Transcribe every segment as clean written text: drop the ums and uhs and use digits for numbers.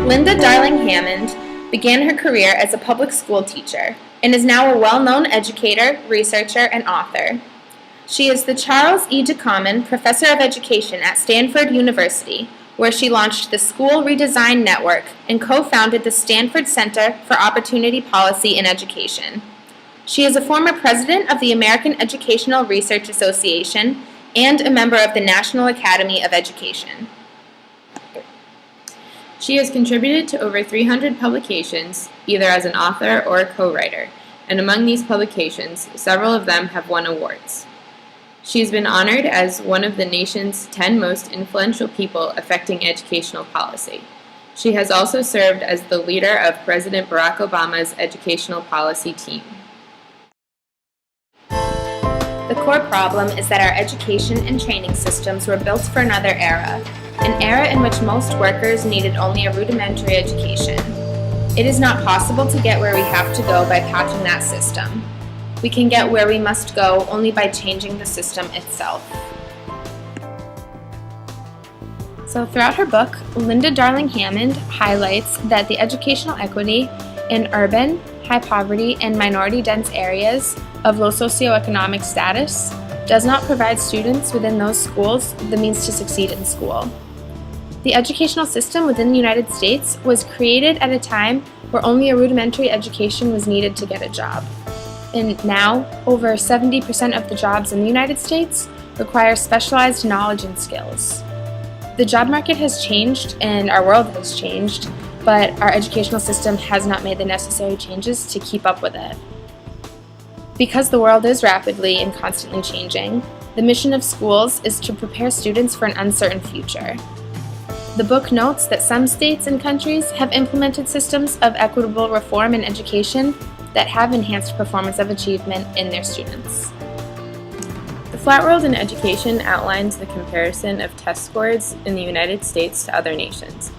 Linda Darling-Hammond began her career as a public school teacher and is now a well-known educator, researcher, and author. She is the Charles E. DeCommon Professor of Education at Stanford University, where she launched the School Redesign Network and co-founded the Stanford Center for Opportunity Policy in Education. She is a former president of the American Educational Research Association and a member of the National Academy of Education. She has contributed to over 300 publications, either as an author or a co-writer, and among these publications, several of them have won awards. She has been honored as one of the nation's 10 most influential people affecting educational policy. She has also served as the leader of President Barack Obama's educational policy team. The core problem is that our education and training systems were built for another era, an era in which most workers needed only a rudimentary education. It is not possible to get where we have to go by patching that system. We can get where we must go only by changing the system itself. So throughout her book, Linda Darling-Hammond highlights that the educational equity in urban, high poverty, and minority-dense areas of low socioeconomic status does not provide students within those schools the means to succeed in school. The educational system within the United States was created at a time where only a rudimentary education was needed to get a job. And now, over 70% of the jobs in the United States require specialized knowledge and skills. The job market has changed and our world has changed, but our educational system has not made the necessary changes to keep up with it. Because the world is rapidly and constantly changing, the mission of schools is to prepare students for an uncertain future. The book notes that some states and countries have implemented systems of equitable reform in education that have enhanced performance of achievement in their students. The Flat World in Education outlines the comparison of test scores in the United States to other nations.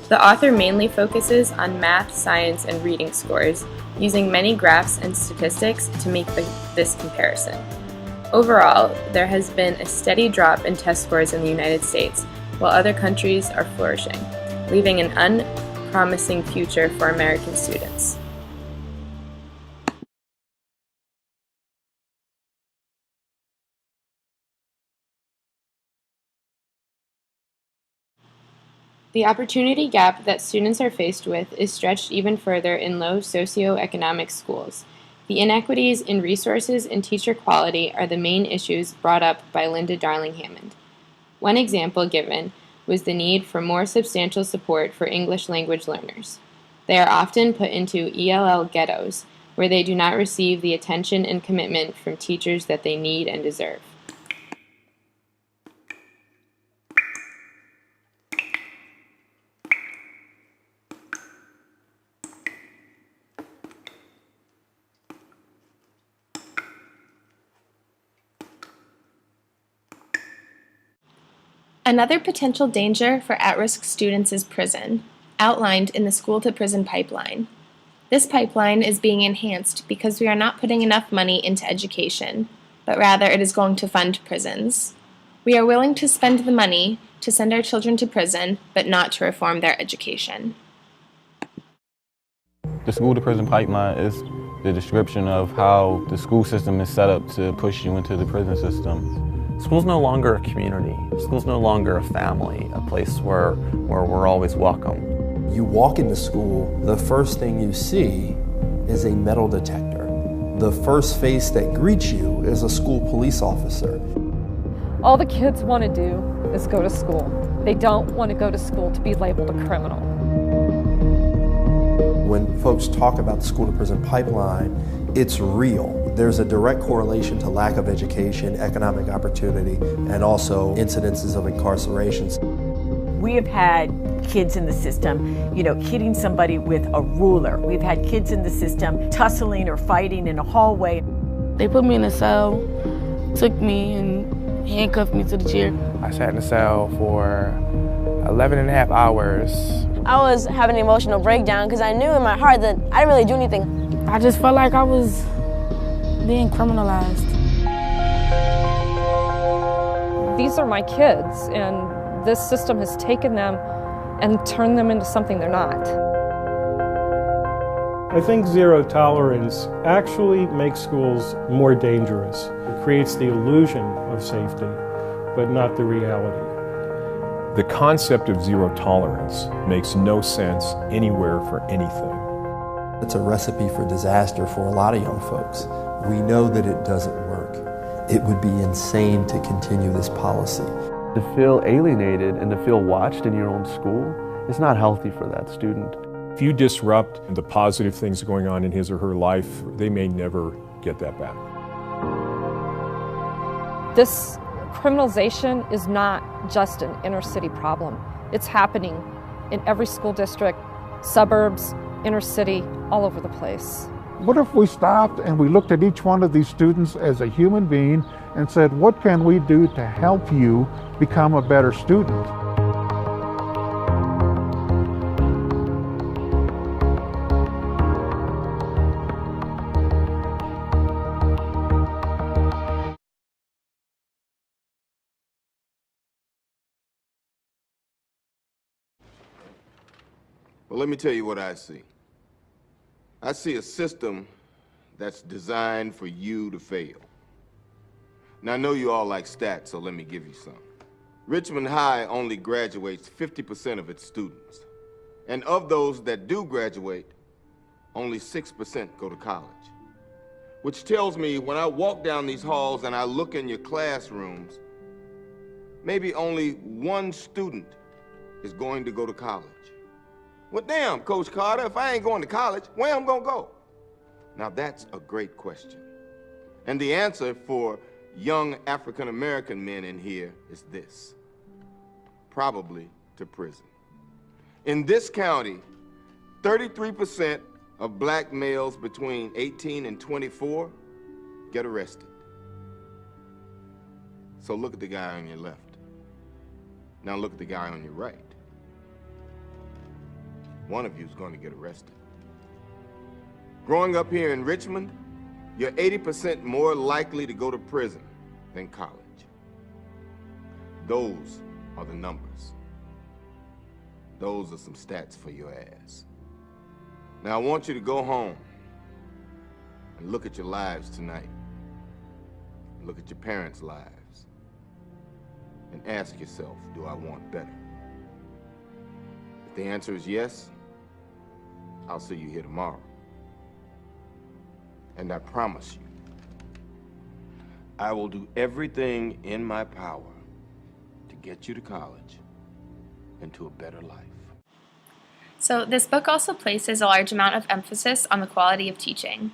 The author mainly focuses on math, science, and reading scores, using many graphs and statistics to make this comparison. Overall, there has been a steady drop in test scores in the United States, while other countries are flourishing, leaving an unpromising future for American students. The opportunity gap that students are faced with is stretched even further in low socioeconomic schools. The inequities in resources and teacher quality are the main issues brought up by Linda Darling-Hammond. One example given was the need for more substantial support for English language learners. They are often put into ELL ghettos, where they do not receive the attention and commitment from teachers that they need and deserve. Another potential danger for at-risk students is prison, outlined in the school-to-prison pipeline. This pipeline is being enhanced because we are not putting enough money into education, but rather it is going to fund prisons. We are willing to spend the money to send our children to prison, but not to reform their education. The school-to-prison pipeline is the description of how the school system is set up to push you into the prison system. School's no longer a community. School's no longer a family, a place where we're always welcome. You walk into school, the first thing you see is a metal detector. The first face that greets you is a school police officer. All the kids want to do is go to school. They don't want to go to school to be labeled a criminal. When folks talk about the school-to-prison pipeline, it's real. There's a direct correlation to lack of education, economic opportunity, and also incidences of incarcerations. We have had kids in the system, hitting somebody with a ruler. We've had kids in the system tussling or fighting in a hallway. They put me in a cell, took me and handcuffed me to the chair. I sat in the cell for 11 and a half hours. I was having an emotional breakdown because I knew in my heart that I didn't really do anything. I just felt like I was being criminalized. These are my kids, and this system has taken them and turn them into something they're not. I think zero tolerance actually makes schools more dangerous. It creates the illusion of safety, but not the reality. The concept of zero tolerance makes no sense anywhere for anything. It's a recipe for disaster for a lot of young folks. We know that it doesn't work. It would be insane to continue this policy. To feel alienated and to feel watched in your own school is not healthy for that student. If you disrupt the positive things going on in his or her life, they may never get that back. This criminalization is not just an inner city problem. It's happening in every school district, suburbs, inner city, all over the place. What if we stopped and we looked at each one of these students as a human being and said, what can we do to help you become a better student? Well, let me tell you what I see. I see a system that's designed for you to fail. Now, I know you all like stats, so let me give you some. Richmond High only graduates 50% of its students. And of those that do graduate, only 6% go to college. Which tells me when I walk down these halls and I look in your classrooms, maybe only one student is going to go to college. Well, damn, Coach Carter, if I ain't going to college, where am I gonna go? Now, that's a great question. And the answer for young African-American men in here is this: probably to prison. In this county, 33% of black males between 18 and 24 get arrested. So look at the guy on your left. Now look at the guy on your right. One of you is going to get arrested. Growing up here in Richmond, you're 80% more likely to go to prison than college. Those are the numbers. Those are some stats for your ass. Now I want you to go home and look at your lives tonight. Look at your parents' lives. And ask yourself, do I want better? If the answer is yes, I'll see you here tomorrow. And I promise you, I will do everything in my power to get you to college and to a better life. So this book also places a large amount of emphasis on the quality of teaching.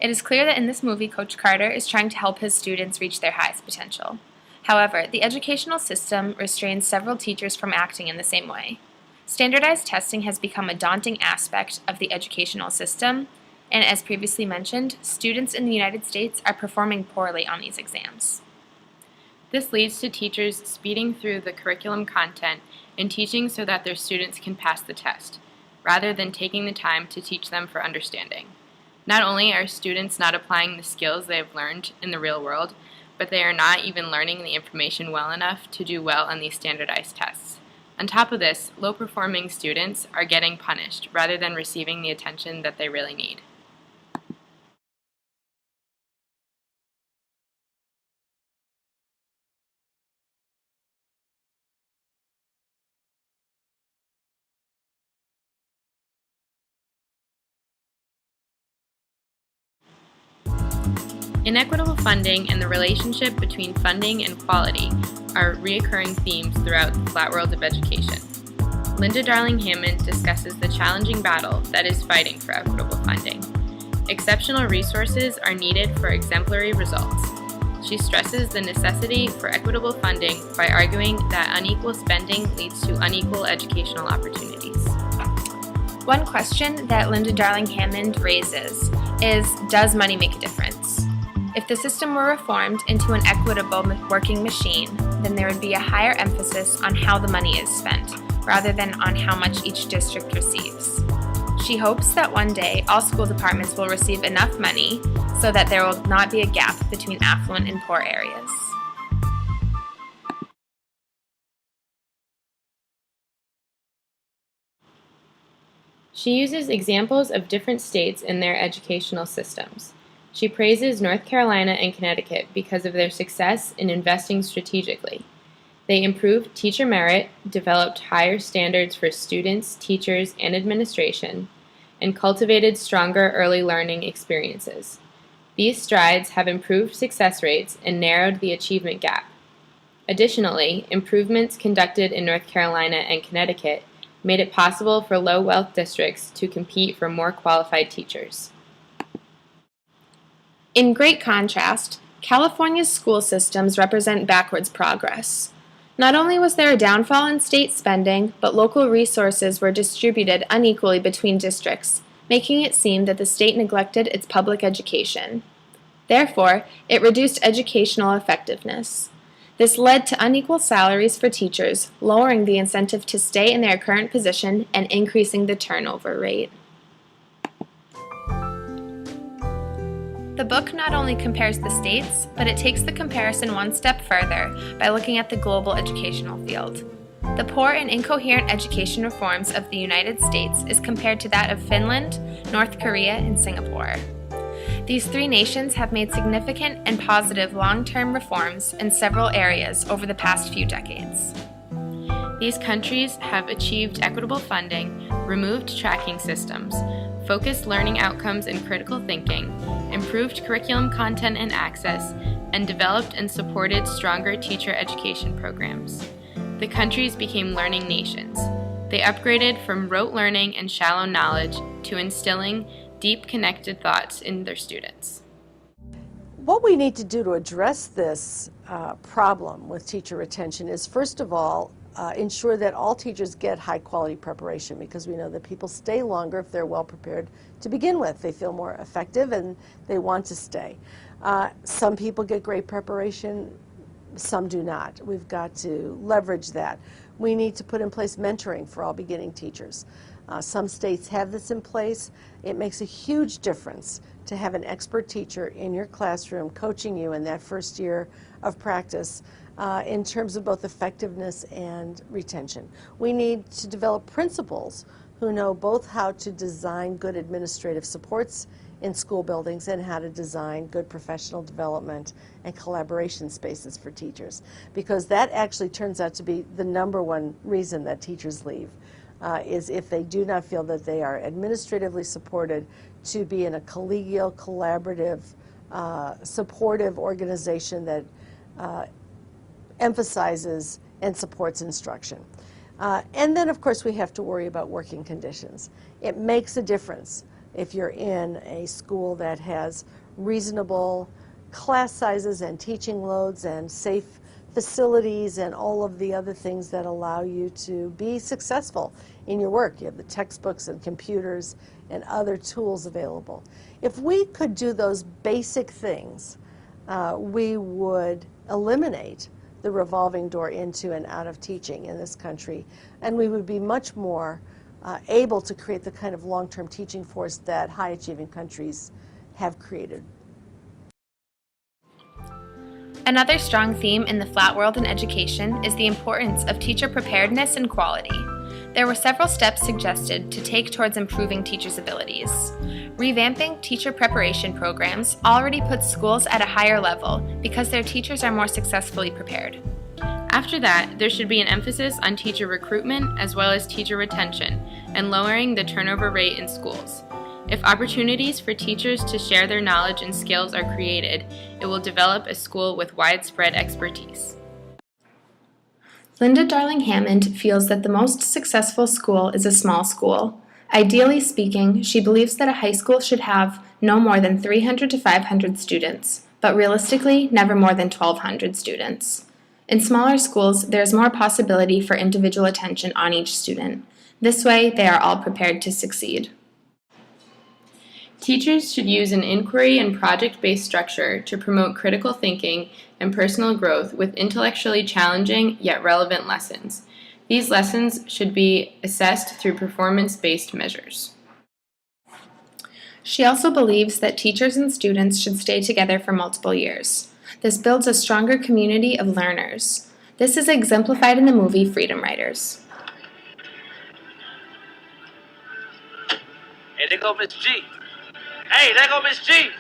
It is clear that in this movie, Coach Carter is trying to help his students reach their highest potential. However, the educational system restrains several teachers from acting in the same way. Standardized testing has become a daunting aspect of the educational system, and as previously mentioned, students in the United States are performing poorly on these exams. This leads to teachers speeding through the curriculum content and teaching so that their students can pass the test, rather than taking the time to teach them for understanding. Not only are students not applying the skills they have learned in the real world, but they are not even learning the information well enough to do well on these standardized tests. On top of this, low-performing students are getting punished rather than receiving the attention that they really need. Inequitable funding and the relationship between funding and quality are recurring themes throughout the flat world of education. Linda Darling-Hammond discusses the challenging battle that is fighting for equitable funding. Exceptional resources are needed for exemplary results. She stresses the necessity for equitable funding by arguing that unequal spending leads to unequal educational opportunities. One question that Linda Darling-Hammond raises is, does money make a difference? If the system were reformed into an equitable working machine, then there would be a higher emphasis on how the money is spent, rather than on how much each district receives. She hopes that one day all school departments will receive enough money so that there will not be a gap between affluent and poor areas. She uses examples of different states and their educational systems. She praises North Carolina and Connecticut because of their success in investing strategically. They improved teacher merit, developed higher standards for students, teachers, and administration, and cultivated stronger early learning experiences. These strides have improved success rates and narrowed the achievement gap. Additionally, improvements conducted in North Carolina and Connecticut made it possible for low-wealth districts to compete for more qualified teachers. In great contrast, California's school systems represent backwards progress. Not only was there a downfall in state spending, but local resources were distributed unequally between districts, making it seem that the state neglected its public education. Therefore, it reduced educational effectiveness. This led to unequal salaries for teachers, lowering the incentive to stay in their current position and increasing the turnover rate. The book not only compares the states, but it takes the comparison one step further by looking at the global educational field. The poor and incoherent education reforms of the United States is compared to that of Finland, North Korea, and Singapore. These three nations have made significant and positive long-term reforms in several areas over the past few decades. These countries have achieved equitable funding, removed tracking systems, focused learning outcomes and critical thinking, improved curriculum content and access, and developed and supported stronger teacher education programs. The countries became learning nations. They upgraded from rote learning and shallow knowledge to instilling deep connected thoughts in their students. What we need to do to address this problem with teacher retention is, first of all, ensure that all teachers get high quality preparation, because we know that people stay longer if they're well prepared to begin with. They feel more effective and they want to stay. Some people get great preparation, some do not. We've got to leverage that. We need to put in place mentoring for all beginning teachers. Some states have this in place. It makes a huge difference to have an expert teacher in your classroom coaching you in that first year of practice in terms of both effectiveness and retention. We need to develop principals who know both how to design good administrative supports in school buildings and how to design good professional development and collaboration spaces for teachers, because that actually turns out to be the #1 reason that teachers leave, is if they do not feel that they are administratively supported to be in a collegial, collaborative, supportive organization that emphasizes and supports instruction. And then, of course, we have to worry about working conditions. It makes a difference if you're in a school that has reasonable class sizes and teaching loads and safe facilities and all of the other things that allow you to be successful in your work. You have the textbooks and computers and other tools available. If we could do those basic things, we would eliminate the revolving door into and out of teaching in this country, and we would be much more able to create the kind of long-term teaching force that high-achieving countries have created. Another strong theme in the flat world in education is the importance of teacher preparedness and quality. There were several steps suggested to take towards improving teachers' abilities. Revamping teacher preparation programs already puts schools at a higher level because their teachers are more successfully prepared. After that, there should be an emphasis on teacher recruitment as well as teacher retention and lowering the turnover rate in schools. If opportunities for teachers to share their knowledge and skills are created, it will develop a school with widespread expertise. Linda Darling-Hammond feels that the most successful school is a small school. Ideally speaking, she believes that a high school should have no more than 300 to 500 students, but realistically, never more than 1,200 students. In smaller schools, there is more possibility for individual attention on each student. This way, they are all prepared to succeed. Teachers should use an inquiry and project-based structure to promote critical thinking and personal growth with intellectually challenging yet relevant lessons. These lessons should be assessed through performance-based measures. She also believes that teachers and students should stay together for multiple years. This builds a stronger community of learners. This is exemplified in the movie Freedom Writers. there go Miss G. Hey, there go Miss G.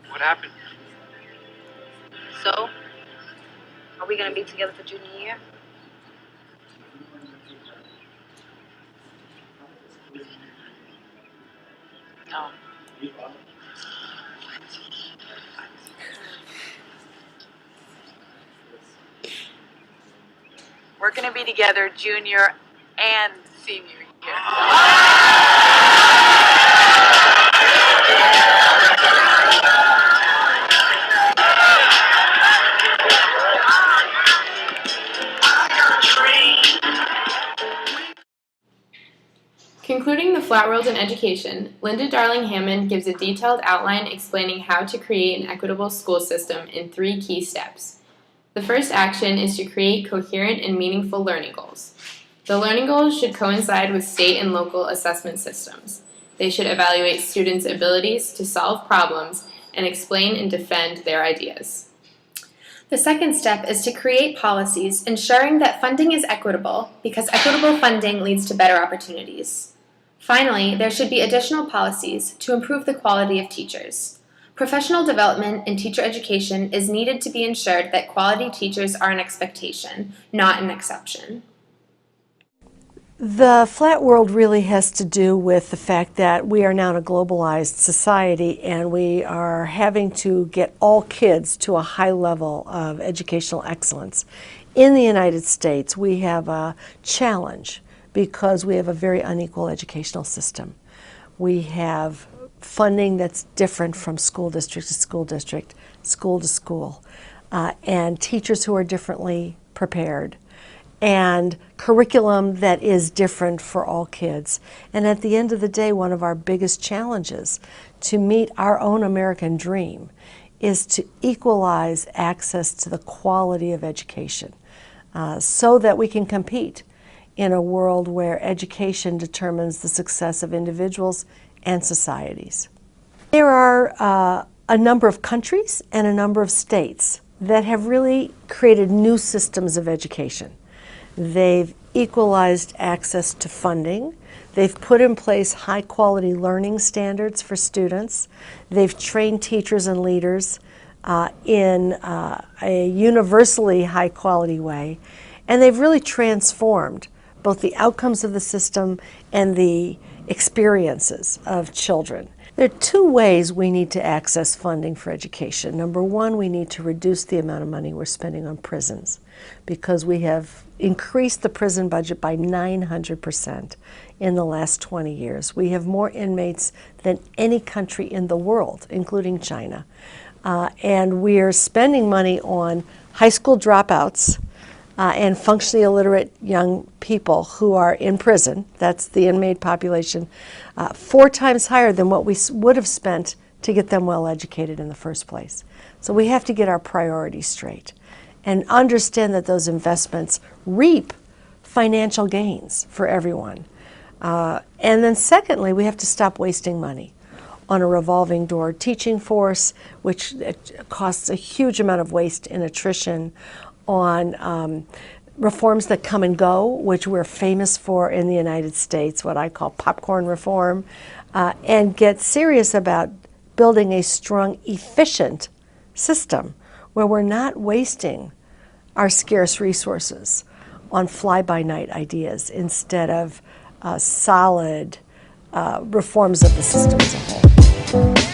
What happened? So, are we gonna be together for junior year? No. We're going to be together junior and senior year. Concluding the Flat World in Education, Linda Darling-Hammond gives a detailed outline explaining how to create an equitable school system in 3 key steps. The first action is to create coherent and meaningful learning goals. The learning goals should coincide with state and local assessment systems. They should evaluate students' abilities to solve problems and explain and defend their ideas. The second step is to create policies ensuring that funding is equitable, because equitable funding leads to better opportunities. Finally, there should be additional policies to improve the quality of teachers. Professional development in teacher education is needed to be ensured that quality teachers are an expectation, not an exception. The flat world really has to do with the fact that we are now in a globalized society and we are having to get all kids to a high level of educational excellence. In the United States, we have a challenge because we have a very unequal educational system. We have funding that's different from school district to school district, school to school, and teachers who are differently prepared, and curriculum that is different for all kids. And at the end of the day, one of our biggest challenges to meet our own American dream is to equalize access to the quality of education so that we can compete in a world where education determines the success of individuals and societies. There are a number of countries and a number of states that have really created new systems of education. They've equalized access to funding. They've put in place high-quality learning standards for students. They've trained teachers and leaders in a universally high-quality way. And they've really transformed both the outcomes of the system and the experiences of children. There are 2 ways we need to access funding for education. Number 1, we need to reduce the amount of money we're spending on prisons because we have increased the prison budget by 900% in the last 20 years. We have more inmates than any country in the world, including China. And we're spending money on high school dropouts and functionally illiterate young people who are in prison. That's the inmate population, 4 times higher than what we would have spent to get them well educated in the first place. So we have to get our priorities straight and understand that those investments reap financial gains for everyone. And then secondly, we have to stop wasting money on a revolving door teaching force, which costs a huge amount of waste and attrition, on reforms that come and go, which we're famous for in the United States, what I call popcorn reform, and get serious about building a strong, efficient system where we're not wasting our scarce resources on fly-by-night ideas instead of solid reforms of the system as a whole.